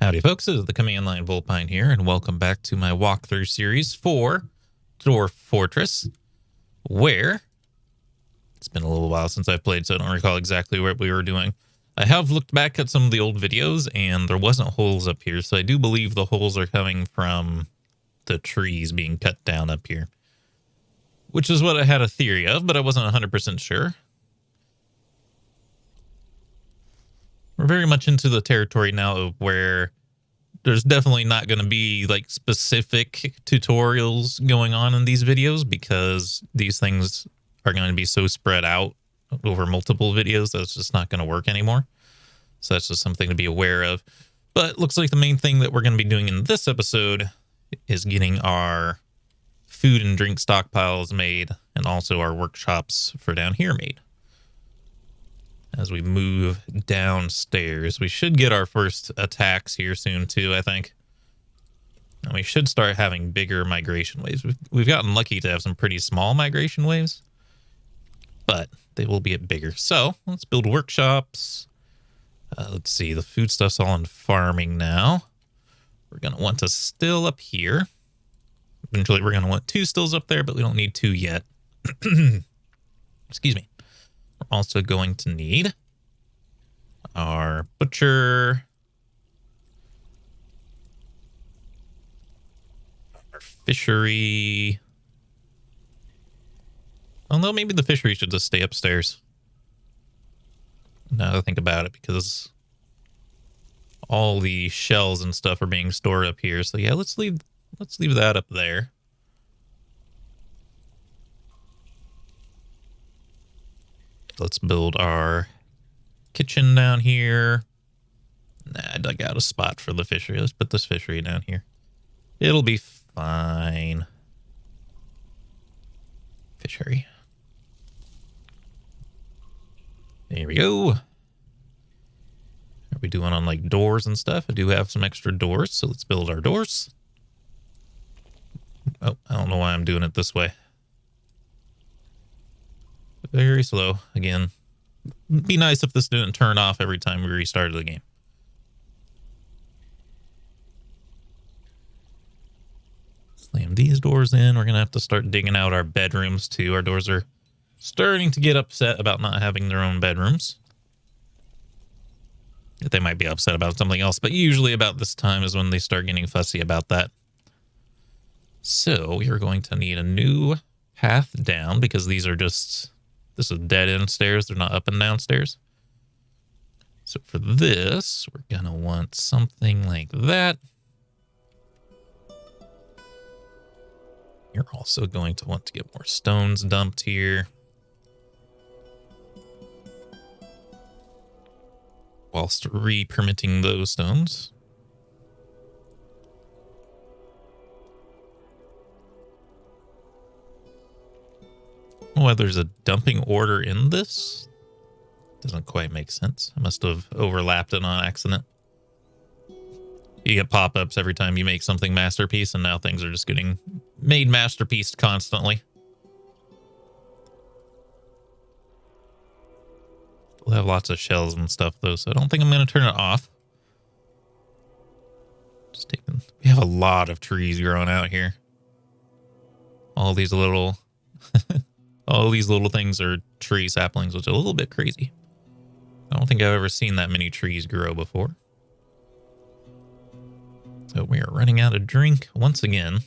Howdy folks, this is the Command Line Volpine here, and welcome back to my walkthrough series for Dwarf Fortress, where it's been a little while since I've played, so I don't recall exactly what we were doing. I have looked back at some of the old videos, and there wasn't holes up here, so I do believe the holes are coming from the trees being cut down up here, which is what I had a theory of, but I wasn't 100% sure. We're very much into the territory now of where there's definitely not going to be like specific tutorials going on in these videos, because these things are going to be so spread out over multiple videos that it's just not going to work anymore. So that's just something to be aware of. But it looks like the main thing that we're going to be doing in this episode is getting our food and drink stockpiles made, and also our workshops for down here made. As we move downstairs, we should get our first attacks here soon too, I think. And we should start having bigger migration waves. We've gotten lucky to have some pretty small migration waves, but they will be bigger. So let's build workshops. Let's see, the food stuff's all in farming now. We're going to want a still up here. Eventually we're going to want 2 stills up there, but we don't need 2 yet. Excuse me. We're also going to need our butcher, our fishery. Although maybe the fishery should just stay upstairs. Now that I think about it, because all the shells and stuff are being stored up here. So yeah, let's leave that up there. Let's build our kitchen down here. Nah, I dug out a spot for the fishery. Let's put this fishery down here. It'll be fine. Fishery. There we go. Are we doing on like doors and stuff? I do have some extra doors, so let's build our doors. Oh, I don't know why I'm doing it this way. Very slow. Again, it'd be nice if this didn't turn off every time we restarted the game. Slam these doors in. We're going to have to start digging out our bedrooms too. Our doors are starting to get upset about not having their own bedrooms. They might be upset about something else, but usually about this time is when they start getting fussy about that. So we are going to need a new path down, because these are just... This is dead end stairs. They're not up and down stairs. So for this, we're going to want something like that. You're also going to want to get more stones dumped here, whilst re-permitting those stones. Why there's a dumping order in this doesn't quite make sense. I must have overlapped it on accident. You get pop-ups every time you make something masterpiece, and now things are just getting made masterpiece constantly. We'll have lots of shells and stuff though, so I don't think I'm going to turn it off. Just taking... We have a lot of trees growing out here. All these little... All these little things are tree saplings, which is a little bit crazy. I don't think I've ever seen that many trees grow before. So we are running out of drink once again.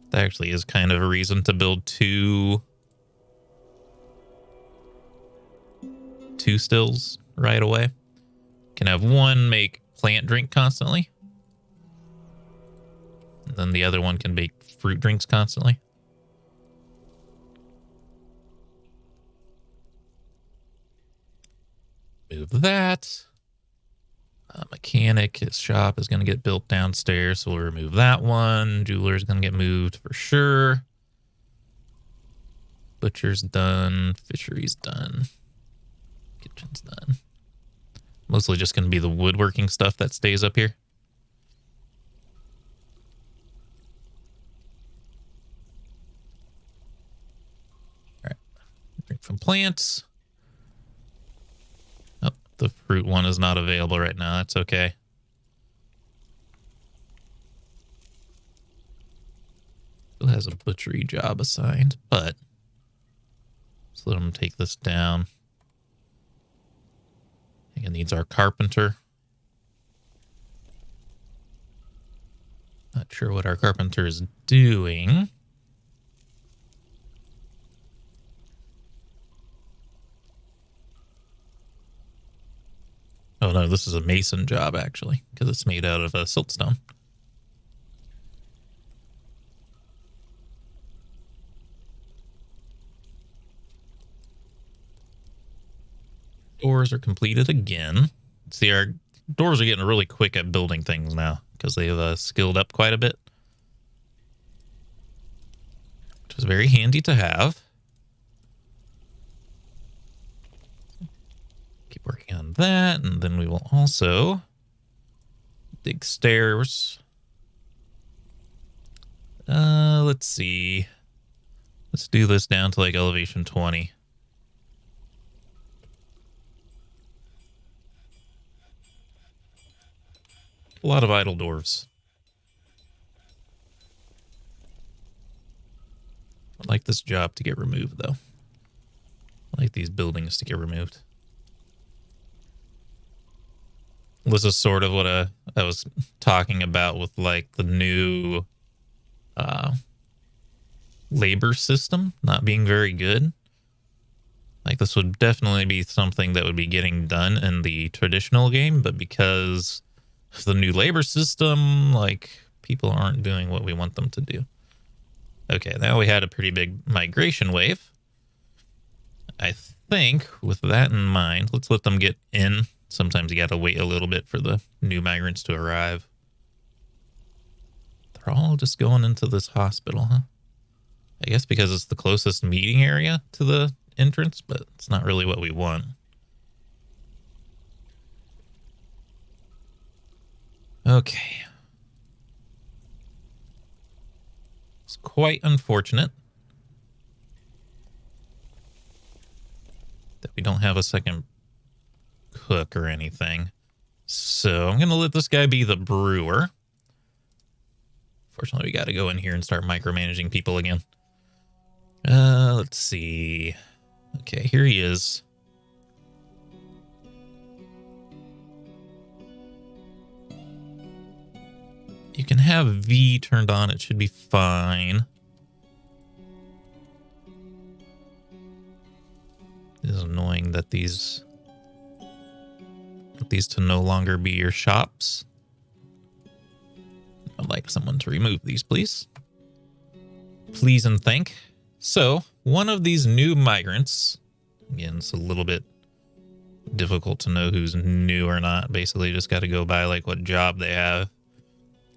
That actually is kind of a reason to build two stills right away. Can have one make plant drink constantly, and then the other one can make fruit drinks constantly. Move that. Mechanic, his shop is going to get built downstairs, so we'll remove that one. Jeweler is going to get moved for sure. Butcher's done. Fishery's done. Kitchen's done. Mostly just going to be the woodworking stuff that stays up here. All right. Drink from plants. The fruit one is not available right now. That's okay. Still has a butchery job assigned, but let's let him take this down. I think it needs our carpenter. Not sure what our carpenter is doing. Oh no, this is a mason job actually, because it's made out of siltstone. Doors are completed again. See, our doors are getting really quick at building things now because they've skilled up quite a bit, which is very handy to have. Keep working on that, and then we will also dig stairs. Let's see. Let's do this down to like elevation 20. A lot of idle dwarves. I'd like this job to get removed, though. I'd like these buildings to get removed. This is sort of what I was talking about with, like, the new labor system not being very good. Like, this would definitely be something that would be getting done in the traditional game, but because of the new labor system, like, people aren't doing what we want them to do. Okay, now we had a pretty big migration wave. I think with that in mind, let's let them get in. Sometimes you gotta wait a little bit for the new migrants to arrive. They're all just going into this hospital, huh? I guess because it's the closest meeting area to the entrance, but it's not really what we want. Okay. It's quite unfortunate that we don't have a second cook or anything. So I'm going to let this guy be the brewer. Fortunately, we got to go in here and start micromanaging people again. Let's see. Okay, here he is. You can have V turned on. It should be fine. It is annoying that these to no longer be your shops. I'd like someone to remove these, please. Please and thank. So, one of these new migrants, again, it's a little bit difficult to know who's new or not. Basically, just got to go by like what job they have,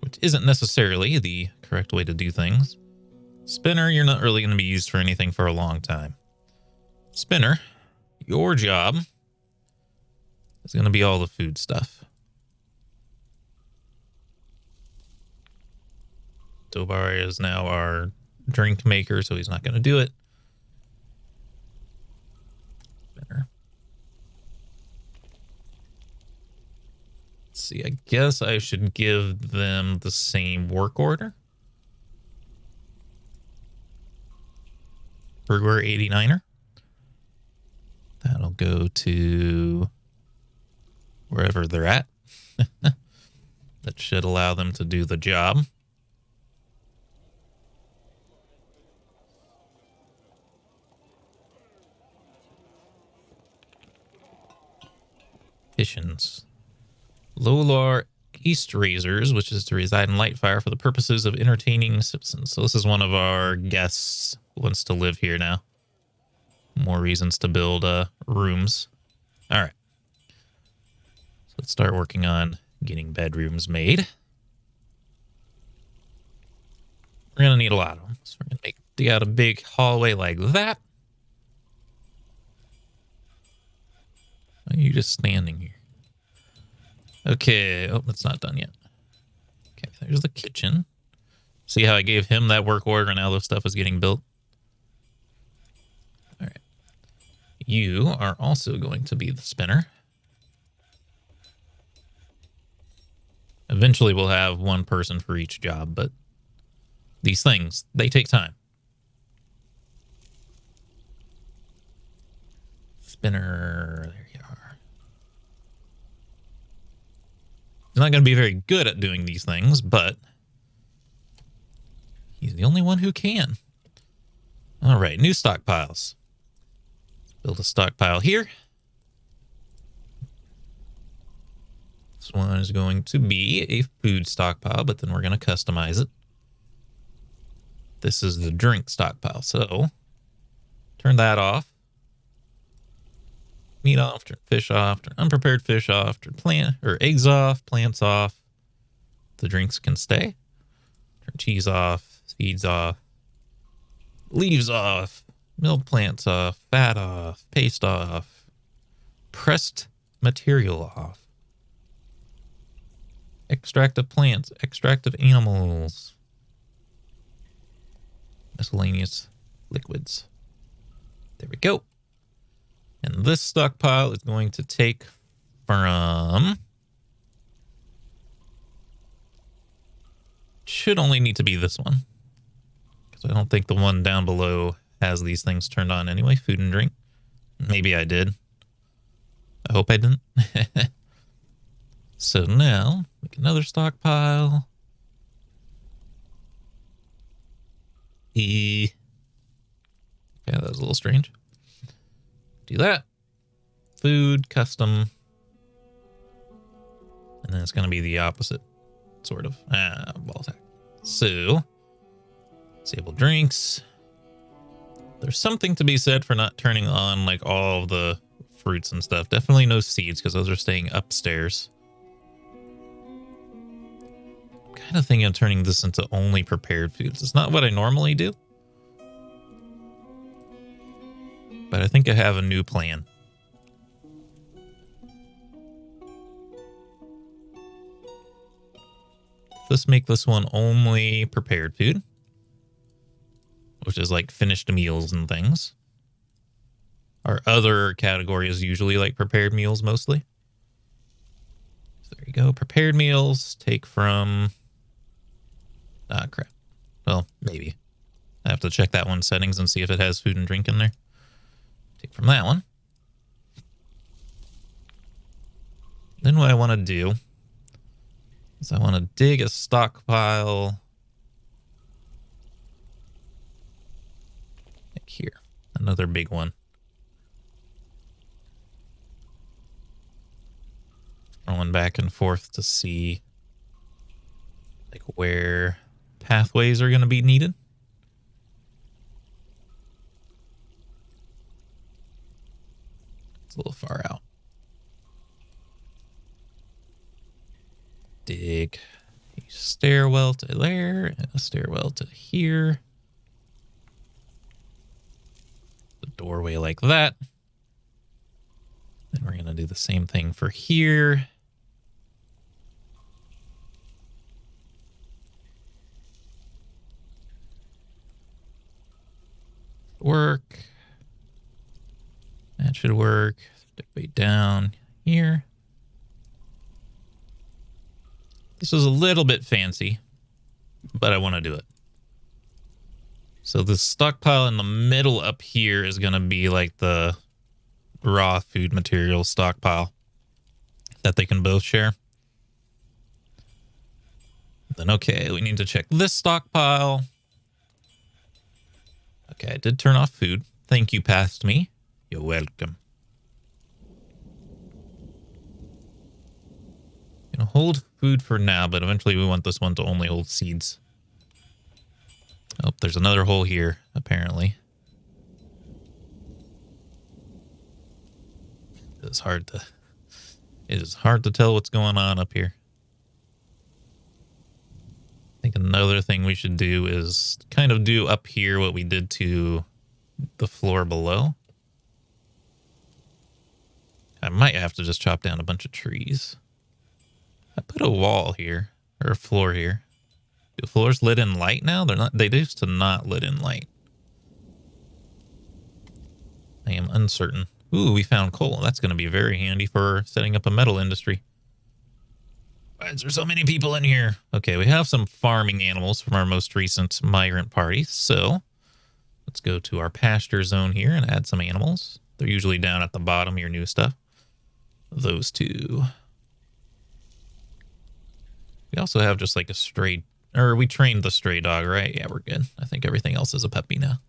which isn't necessarily the correct way to do things. Spinner, you're not really going to be used for anything for a long time. Spinner, your job is going to be all the food stuff. Dobar is now our drink maker, so he's not going to do it. Spinner. Let's see, I guess I should give them the same work order. Brewer 89er. That'll go to wherever they're at. That should allow them to do the job. Missions. Lolar East Razors, which is to reside in Lightfire for the purposes of entertaining citizens. So this is one of our guests who wants to live here now. More reasons to build rooms. All right. So let's start working on getting bedrooms made. We're going to need a lot of them. So we're going to dig out a big hallway like that. Why are you just standing here? Okay. Oh, that's not done yet. Okay, there's the kitchen. See how I gave him that work order and now this stuff is getting built? All right. You are also going to be the spinner. Eventually we'll have one person for each job, but These things, they take time. Spinner, there you are. He's not going to be very good at doing these things, but he's the only one who can. All right, new stockpiles. Let's build a stockpile here. This one is going to be a food stockpile, but then we're going to customize it. This is the drink stockpile, so turn that off. Meat off, turn fish off, turn unprepared fish off, turn plant or eggs off, plants off. The drinks can stay. Turn cheese off, seeds off, leaves off, milk plants off, fat off, paste off, pressed material off. Extract of plants, extract of animals, miscellaneous liquids. There we go. And this stockpile is going to take from... Should only need to be this one, because I don't think the one down below has these things turned on anyway. Food and drink. Maybe I did. I hope I didn't. So now, make another stockpile. Yeah, that was a little strange. Do that. Food, custom. And then it's going to be the opposite, sort of. Ball sack. So, disable drinks. There's something to be said for not turning on like all of the fruits and stuff. Definitely no seeds, because those are staying upstairs. Kind of thinking of turning this into only prepared foods. It's not what I normally do, but I think I have a new plan. Let's make this one only prepared food, which is like finished meals and things. Our other category is usually like prepared meals mostly. So there you go. Prepared meals take from... Ah, crap. Well, maybe. I have to check that one's settings and see if it has food and drink in there. Take from that one. Then what I want to do is I want to dig a stockpile like here. Another big one. Going back and forth to see like where pathways are going to be needed. It's a little far out. Dig a stairwell to there and a stairwell to here. The doorway like that. Then we're going to do the same thing for here. Work. That should work. Stick way down here. This is a little bit fancy, but I want to do it. So the stockpile in the middle up here is going to be like the raw food material stockpile that they can both share. Then, okay, we need to check this stockpile. Okay, I did turn off food. Thank you, past me. You're welcome. Gonna hold food for now, but eventually we want this one to only hold seeds. Oh, there's another hole here, apparently. It is hard to tell what's going on up here. I think another thing we should do is kind of do up here what we did to the floor below. I might have to just chop down a bunch of trees. I put a wall here, or a floor here. Do floors lit in light now? They're not. They used to not lit in light. I am uncertain. Ooh, we found coal. That's going to be very handy for setting up a metal industry. Why is there so many people in here? Okay, we have some farming animals from our most recent migrant party. So let's go to our pasture zone here and add some animals. They're usually down at the bottom, your new stuff. Those two. We also have just like a stray, or we trained the stray dog, right? Yeah, we're good. I think everything else is a puppy now.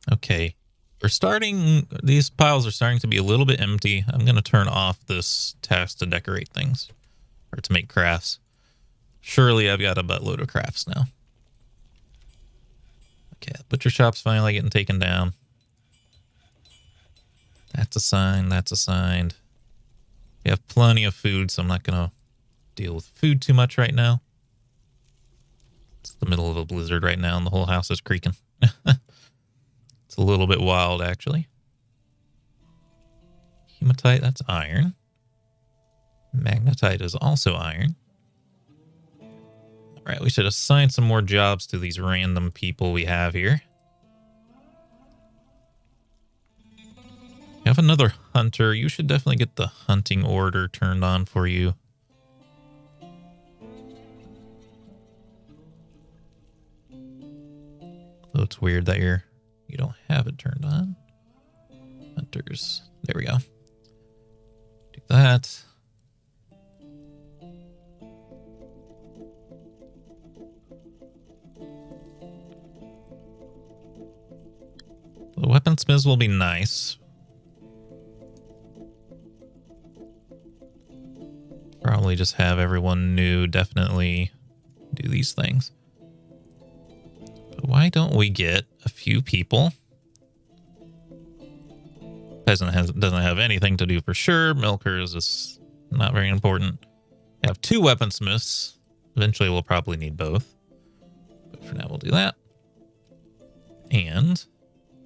Okay. We're starting, these piles are starting to be a little bit empty. I'm going to turn off this task to decorate things or to make crafts. Surely I've got a buttload of crafts now. Okay, butcher shop's finally getting taken down. That's assigned, that's assigned. We have plenty of food, so I'm not going to deal with food too much right now. It's the middle of a blizzard right now and the whole house is creaking. It's a little bit wild, actually. Hematite, that's iron. Magnetite is also iron. All right, we should assign some more jobs to these random people we have here. We have another hunter. You should definitely get the hunting order turned on for you. So it's weird that you don't have it turned on. Hunters. There we go. Do that. The weaponsmiths will be nice. Probably just have everyone new definitely do these things. But why don't we get a few people? Peasant doesn't have anything to do for sure. Milker is just not very important. We have 2 weaponsmiths. Eventually we'll probably need both. But for now we'll do that. And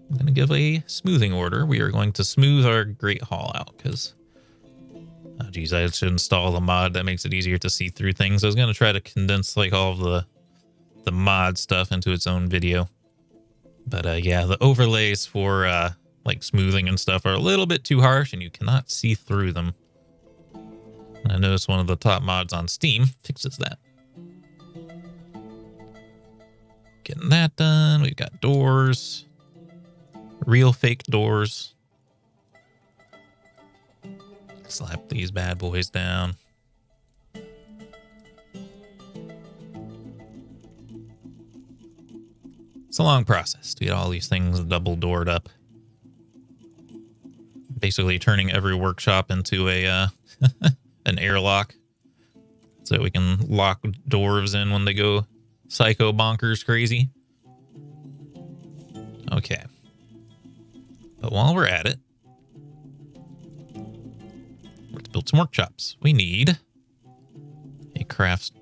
I'm going to give a smoothing order. We are going to smooth our Great Hall out because... oh, geez, I should install the mod that makes it easier to see through things. I was going to try to condense like all of the mod stuff into its own video. But yeah, the overlays for like smoothing and stuff are a little bit too harsh and you cannot see through them. And I noticed one of the top mods on Steam fixes that. Getting that done. We've got doors. Real fake doors. Slap these bad boys down. It's a long process to get all these things double doored up. Basically turning every workshop into a an airlock so we can lock dwarves in when they go psycho bonkers crazy. Okay. But while we're at it, let's build some workshops. We need a crafts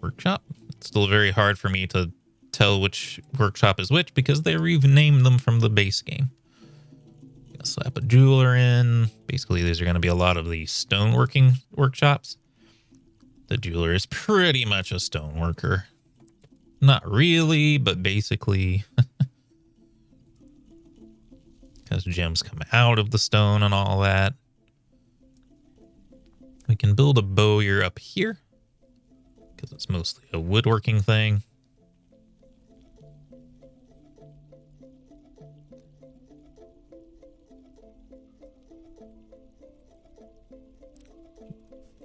workshop. It's still very hard for me to tell which workshop is which because they renamed them from the base game. Gonna slap a jeweler in. Basically, these are going to be a lot of the stoneworking workshops. The jeweler is pretty much a stoneworker. Not really, but basically. Because gems come out of the stone and all that. We can build a bowyer up here. Because it's mostly a woodworking thing.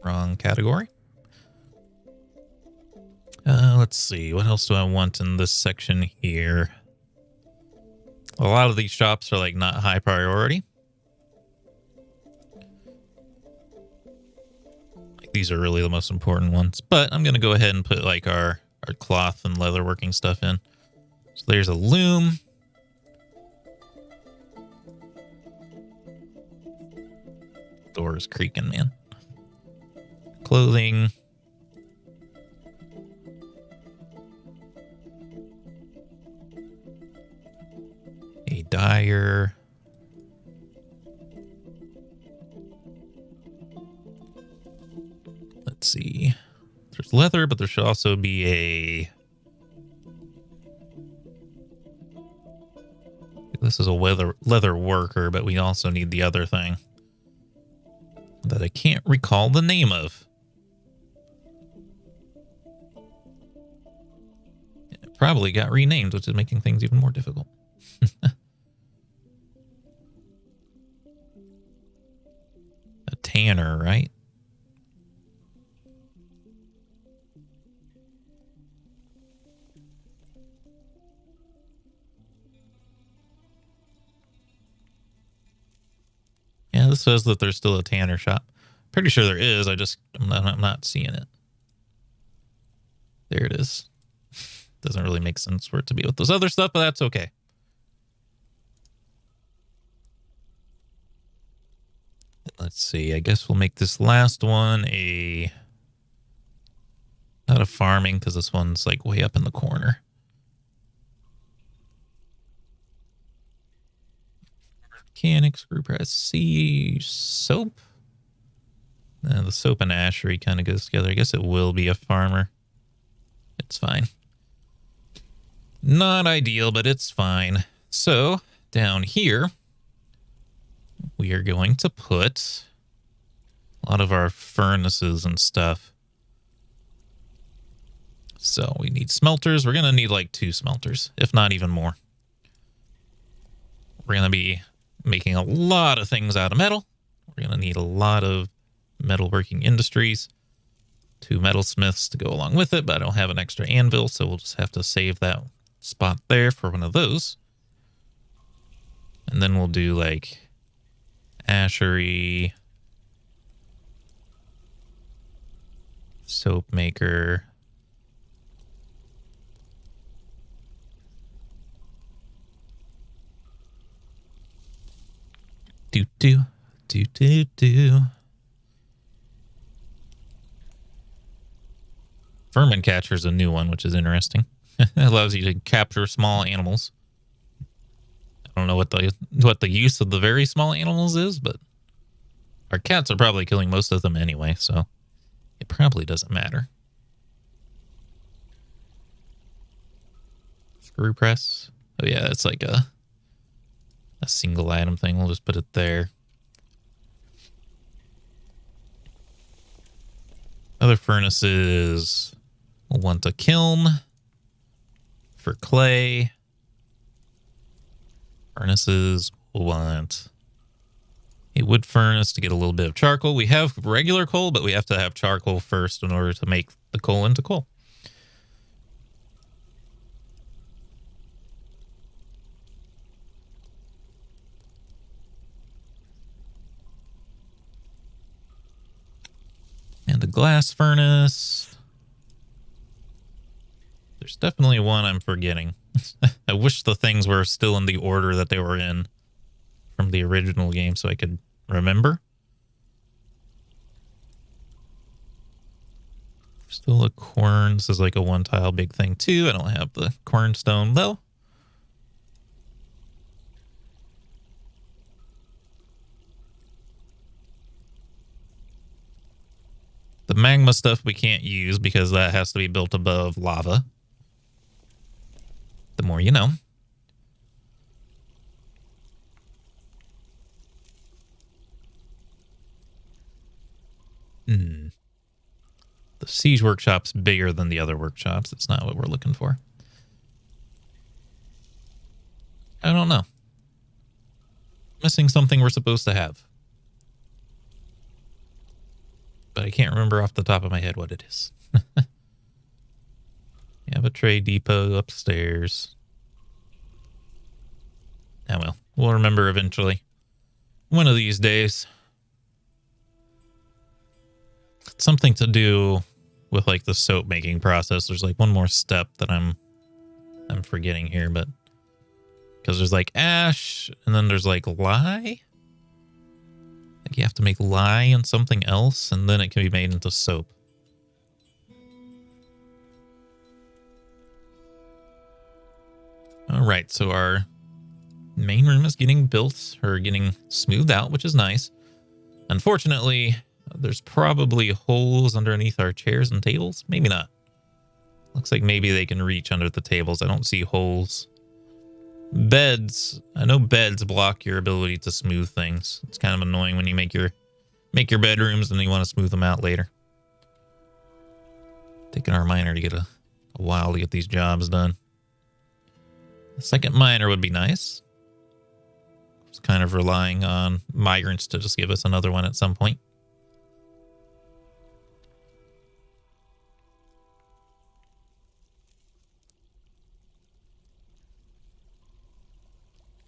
Wrong category. Let's see. What else do I want in this section here? A lot of these shops are like not high priority. Like, these are really the most important ones. But I'm going to go ahead and put like our cloth and leatherworking stuff in. So there's a loom. Door is creaking, man. Clothing. A dyer. Let's see. There's leather, but there should also be a... this is a leather worker, but we also need the other thing. that I can't recall the name of. It probably got renamed, which is making things even more difficult. A tanner, right? Yeah, this says that there's still a tanner shop. Pretty sure there is. I'm not seeing it. There it is. Doesn't really make sense for it to be with this other stuff, but that's okay. Let's see. I guess we'll make this last one not a farming, because this one's like way up in the corner. Mechanic, screw press, C, soap. The soap and ashery kind of goes together. I guess it will be a farmer. It's fine. Not ideal, but it's fine. So down here, we are going to put a lot of our furnaces and stuff. So we need smelters. We're going to need like 2 smelters, if not even more. We're going to be making a lot of things out of metal. We're going to need a lot of metalworking industries. 2 metalsmiths to go along with it, but I don't have an extra anvil, so we'll just have to save that spot there for one of those. And then we'll do like ashery, soap maker, do. Vermin catcher is a new one, which is interesting. It allows you to capture small animals. I don't know what the use of the very small animals is, but our cats are probably killing most of them anyway, so it probably doesn't matter. Screw press. Oh yeah, it's like a single item thing. We'll just put it there. Other furnaces will want a kiln for clay. Furnaces will want a wood furnace to get a little bit of charcoal. We have regular coal, but we have to have charcoal first in order to make the coal into coal. And a glass furnace. There's definitely one I'm forgetting. I wish the things were still in the order that they were in from the original game so I could remember. Still a quern. This is like a 1-tile big thing too. I don't have the quernstone though. The magma stuff we can't use because that has to be built above lava. The more you know. The siege workshop's bigger than the other workshops. It's not what we're looking for. I don't know. Missing something we're supposed to have. But I can't remember off the top of my head what it is. You have a trade depot upstairs. Ah, well, we'll remember eventually. One of these days. It's something to do with like the soap making process. There's like one more step that I'm forgetting here, but because there's like ash and then there's like lye. Like you have to make lye and something else, and then it can be made into soap. All right, so our main room is getting built or getting smoothed out, which is nice. Unfortunately, there's probably holes underneath our chairs and tables. Maybe not. Looks like maybe they can reach under the tables. I don't see holes. Beds. I know beds block your ability to smooth things. It's kind of annoying when you make your make your bedrooms and you want to smooth them out later. Taking our miner to get a while to get these jobs done. A second miner would be nice. It's kind of relying on migrants to just give us another one at some point.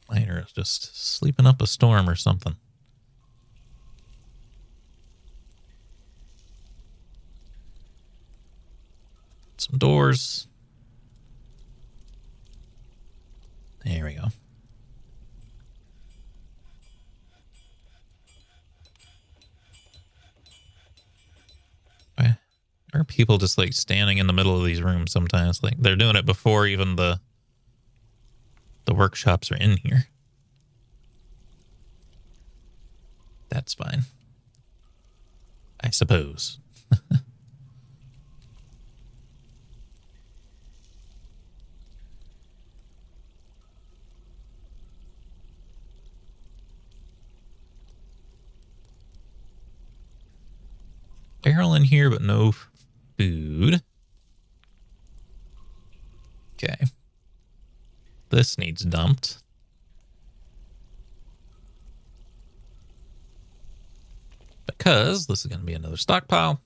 Miner is just sleeping up a storm or something. Some doors. There we go. Why are people just like standing in the middle of these rooms sometimes? Like they're doing it before even the workshops are in here. That's fine, I suppose. Barrel in here, but no food. Okay. This needs dumped. Because this is going to be another stockpile.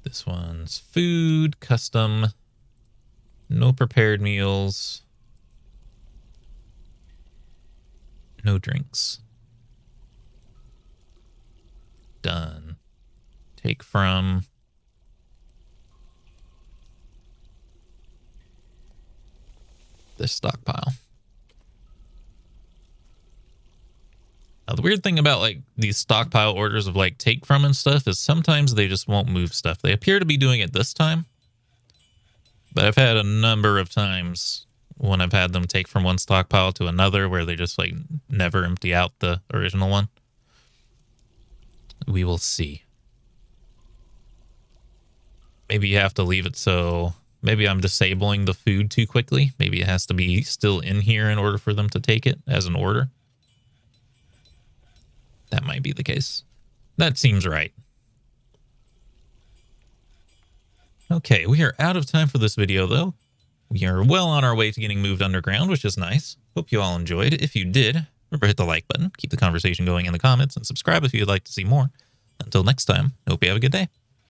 This one's food, custom, no prepared meals, no drinks. Done. Take from this stockpile. Now, the weird thing about like these stockpile orders of like take from and stuff is sometimes they just won't move stuff. They appear to be doing it this time, but I've had a number of times when I've had them take from one stockpile to another where they just like never empty out the original one. We will see. Maybe you have to leave it so maybe I'm disabling the food too quickly. Maybe it has to be still in here in order for them to take it as an order. That might be the case. That seems right. Okay, we are out of time for this video, though. We are well on our way to getting moved underground, which is nice. Hope you all enjoyed. If you did, remember hit the like button, keep the conversation going in the comments, and subscribe if you'd like to see more. Until next time, hope you have a good day.